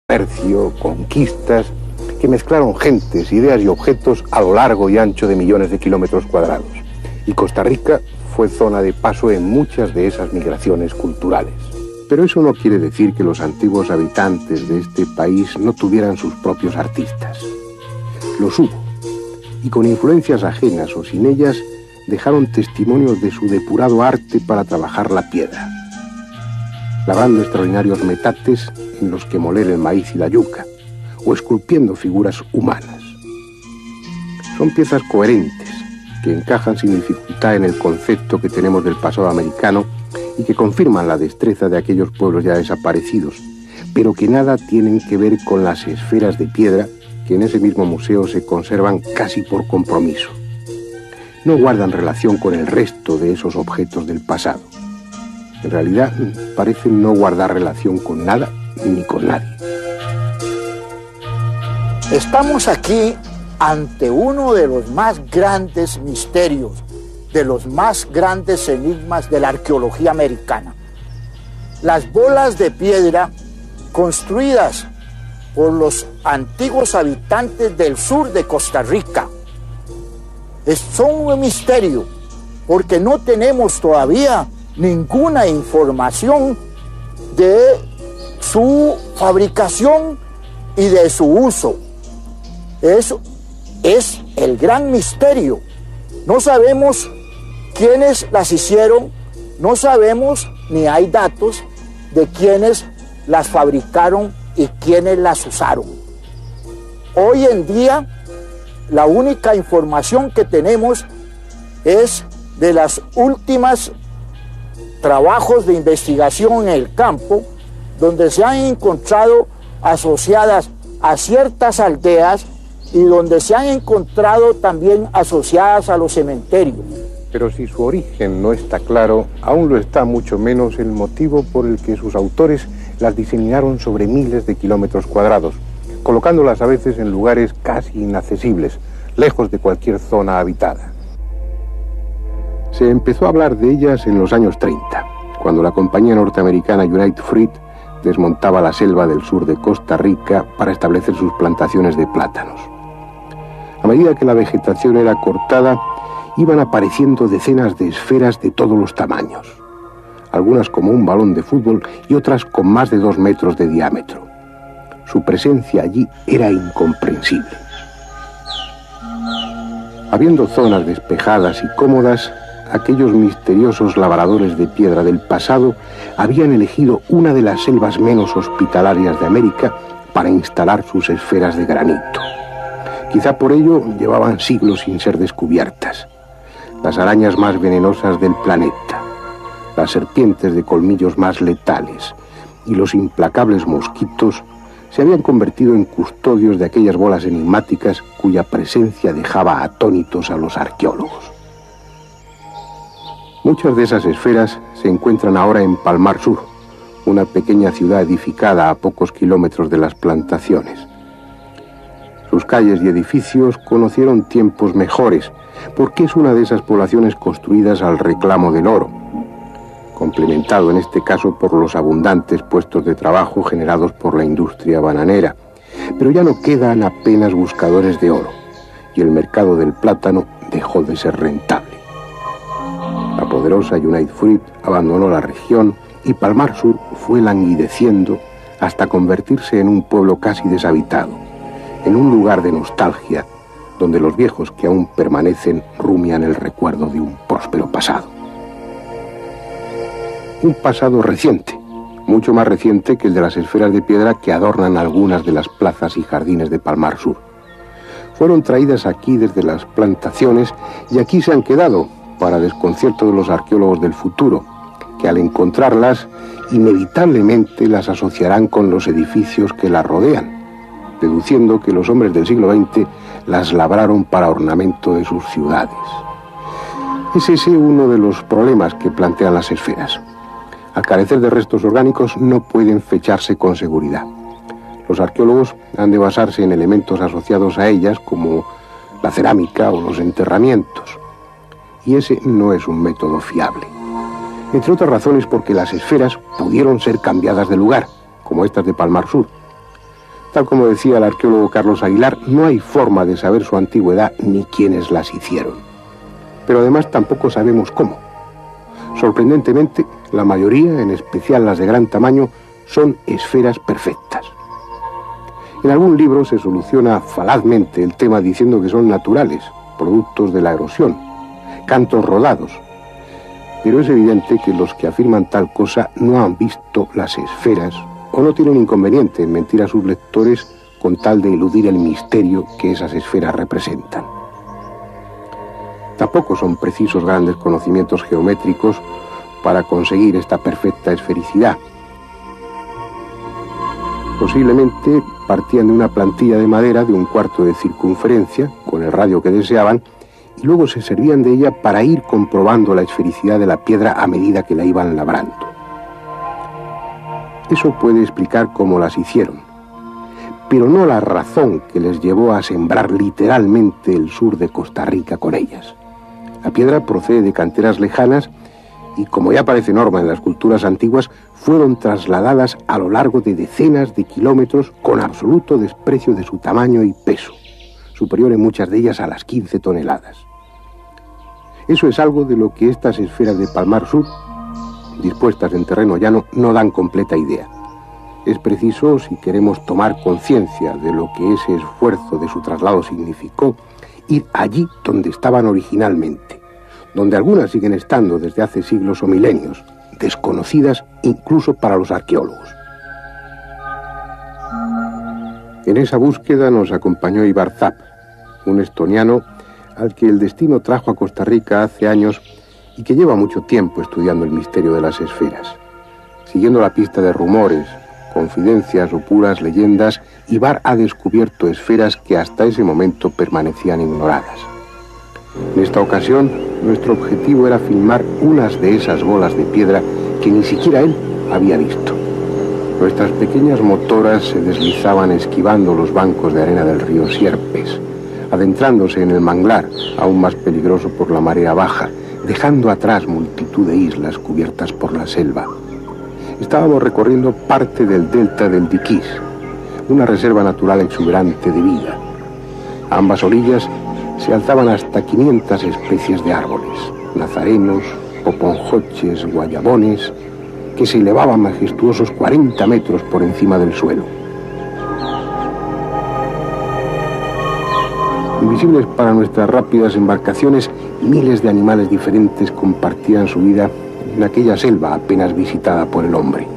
comercio, conquistas, que mezclaron gentes, ideas y objetos a lo largo y ancho de millones de kilómetros cuadrados. Y Costa Rica fue zona de paso en muchas de esas migraciones culturales. Pero eso no quiere decir que los antiguos habitantes de este país no tuvieran sus propios artistas. Los hubo, y con influencias ajenas o sin ellas, dejaron testimonios de su depurado arte para trabajar la piedra, labrando extraordinarios metates en los que moler el maíz y la yuca, o esculpiendo figuras humanas. Son piezas coherentes, que encajan sin dificultad en el concepto que tenemos del pasado americano y que confirman la destreza de aquellos pueblos ya desaparecidos, pero que nada tienen que ver con las esferas de piedra que en ese mismo museo se conservan casi por compromiso. No guardan relación con el resto de esos objetos del pasado. En realidad, parecen no guardar relación con nada ni con nadie. Estamos aquí ante uno de los más grandes misterios, de los más grandes enigmas de la arqueología americana. Las bolas de piedra construidas por los antiguos habitantes del sur de Costa Rica son un misterio, porque no tenemos todavía ninguna información de su fabricación y de su uso. Eso es el gran misterio. No sabemos quiénes las hicieron, no sabemos ni hay datos de quiénes las fabricaron y quiénes las usaron. Hoy en día, la única información que tenemos es de las últimas trabajos de investigación en el campo, donde se han encontrado asociadas a ciertas aldeas y donde se han encontrado también asociadas a los cementerios. Pero si su origen no está claro, aún lo está mucho menos el motivo por el que sus autores las diseminaron sobre miles de kilómetros cuadrados, colocándolas a veces en lugares casi inaccesibles, lejos de cualquier zona habitada. Se empezó a hablar de ellas en los años 30, cuando la compañía norteamericana United Fruit desmontaba la selva del sur de Costa Rica para establecer sus plantaciones de plátanos. A medida que la vegetación era cortada, iban apareciendo decenas de esferas de todos los tamaños, algunas como un balón de fútbol y otras con más de 2 metros de diámetro. Su presencia allí era incomprensible. Habiendo zonas despejadas y cómodas, aquellos misteriosos labradores de piedra del pasado habían elegido una de las selvas menos hospitalarias de América para instalar sus esferas de granito. Quizá por ello llevaban siglos sin ser descubiertas. Las arañas más venenosas del planeta, las serpientes de colmillos más letales y los implacables mosquitos se habían convertido en custodios de aquellas bolas enigmáticas cuya presencia dejaba atónitos a los arqueólogos. Muchas de esas esferas se encuentran ahora en Palmar Sur, una pequeña ciudad edificada a pocos kilómetros de las plantaciones. Sus calles y edificios conocieron tiempos mejores, porque es una de esas poblaciones construidas al reclamo del oro, complementado en este caso por los abundantes puestos de trabajo generados por la industria bananera. Pero ya no quedan apenas buscadores de oro, y el mercado del plátano dejó de ser rentable. La poderosa United Fruit abandonó la región y Palmar Sur fue languideciendo hasta convertirse en un pueblo casi deshabitado, en un lugar de nostalgia donde los viejos que aún permanecen rumian el recuerdo de un próspero pasado. Un pasado reciente, mucho más reciente que el de las esferas de piedra que adornan algunas de las plazas y jardines de Palmar Sur. Fueron traídas aquí desde las plantaciones y aquí se han quedado, para desconcierto de los arqueólogos del futuro, que al encontrarlas inevitablemente las asociarán con los edificios que las rodean, deduciendo que los hombres del siglo XX las labraron para ornamento de sus ciudades. Es ese uno de los problemas que plantean las esferas. Al carecer de restos orgánicos no pueden fecharse con seguridad. Los arqueólogos han de basarse en elementos asociados a ellas como la cerámica o los enterramientos. Y ese no es un método fiable. Entre otras razones porque las esferas pudieron ser cambiadas de lugar, como estas de Palmar Sur. Tal como decía el arqueólogo Carlos Aguilar, no hay forma de saber su antigüedad ni quiénes las hicieron. Pero además tampoco sabemos cómo. Sorprendentemente, la mayoría, en especial las de gran tamaño, son esferas perfectas. En algún libro se soluciona falazmente el tema diciendo que son naturales, productos de la erosión, cantos rodados. Pero es evidente que los que afirman tal cosa no han visto las esferas o no tienen inconveniente en mentir a sus lectores con tal de eludir el misterio que esas esferas representan. Tampoco son precisos grandes conocimientos geométricos para conseguir esta perfecta esfericidad. Posiblemente partían de una plantilla de madera de 1/4 de circunferencia, con el radio que deseaban, y luego se servían de ella para ir comprobando la esfericidad de la piedra a medida que la iban labrando. Eso puede explicar cómo las hicieron, pero no la razón que les llevó a sembrar literalmente el sur de Costa Rica con ellas. La piedra procede de canteras lejanas y, como ya parece norma en las culturas antiguas, fueron trasladadas a lo largo de decenas de kilómetros con absoluto desprecio de su tamaño y peso, superior en muchas de ellas a las 15 toneladas. Eso es algo de lo que estas esferas de Palmar Sur, dispuestas en terreno llano, no dan completa idea. Es preciso, si queremos tomar conciencia de lo que ese esfuerzo de su traslado significó, ir allí donde estaban originalmente, donde algunas siguen estando desde hace siglos o milenios, desconocidas incluso para los arqueólogos. En esa búsqueda nos acompañó Ibar Zap, un estoniano al que el destino trajo a Costa Rica hace años y que lleva mucho tiempo estudiando el misterio de las esferas. Siguiendo la pista de rumores, confidencias o puras leyendas, Ibar ha descubierto esferas que hasta ese momento permanecían ignoradas. En esta ocasión, nuestro objetivo era filmar unas de esas bolas de piedra que ni siquiera él había visto. Nuestras pequeñas motoras se deslizaban esquivando los bancos de arena del río Sierpes, adentrándose en el manglar, aún más peligroso por la marea baja, dejando atrás multitud de islas cubiertas por la selva. Estábamos recorriendo parte del delta del Diquís, una reserva natural exuberante de vida. A ambas orillas se alzaban hasta 500 especies de árboles, nazarenos, poponjoches, guayabones, que se elevaban majestuosos 40 metros por encima del suelo. Invisibles para nuestras rápidas embarcaciones, miles de animales diferentes compartían su vida en aquella selva apenas visitada por el hombre.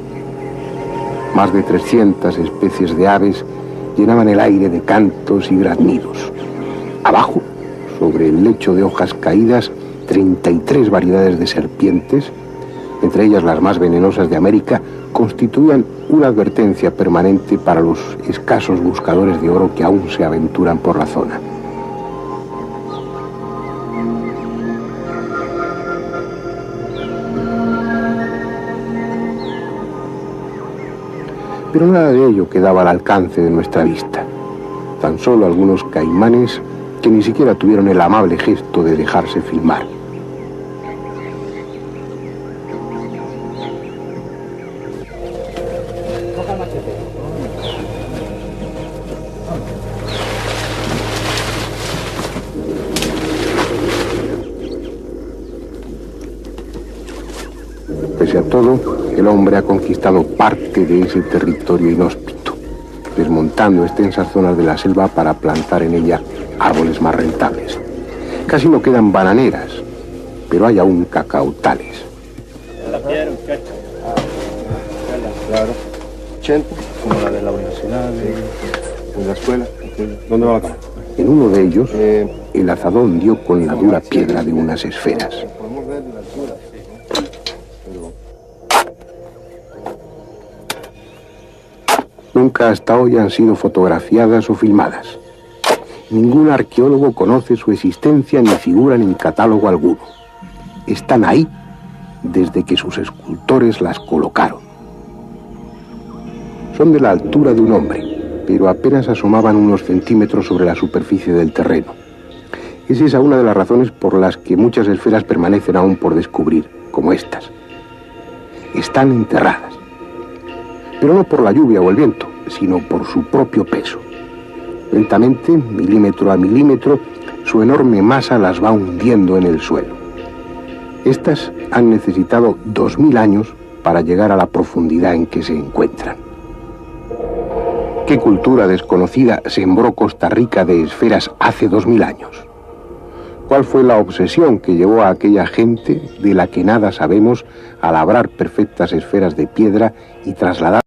Más de 300 especies de aves llenaban el aire de cantos y graznidos. Abajo, sobre el lecho de hojas caídas, 33 variedades de serpientes, entre ellas las más venenosas de América, constituían una advertencia permanente para los escasos buscadores de oro que aún se aventuran por la zona. Pero nada de ello quedaba al alcance de nuestra vista. Tan solo algunos caimanes que ni siquiera tuvieron el amable gesto de dejarse filmar. Pese a todo, el hombre ha conquistado parte de ese territorio inhóspito, desmontando extensas zonas de la selva para plantar en ella árboles más rentables. Casi no quedan bananeras, pero hay aún cacautales. Claro, 80, como la de la universidad, de la escuela. ¿Dónde va la cama? En uno de ellos, el azadón dio con la dura piedra de unas esferas. Nunca hasta hoy han sido fotografiadas o filmadas. Ningún arqueólogo conoce su existencia ni figuran en catálogo alguno. Están ahí desde que sus escultores las colocaron. Son de la altura de un hombre, pero apenas asomaban unos centímetros sobre la superficie del terreno. Es esa una de las razones por las que muchas esferas permanecen aún por descubrir, como estas. Están enterradas, pero no por la lluvia o el viento, sino por su propio peso. Lentamente, milímetro a milímetro, su enorme masa las va hundiendo en el suelo. Estas han necesitado 2000 años para llegar a la profundidad en que se encuentran. ¿Qué cultura desconocida sembró Costa Rica de esferas hace 2000 años? ¿Cuál fue la obsesión que llevó a aquella gente, de la que nada sabemos, a labrar perfectas esferas de piedra y trasladar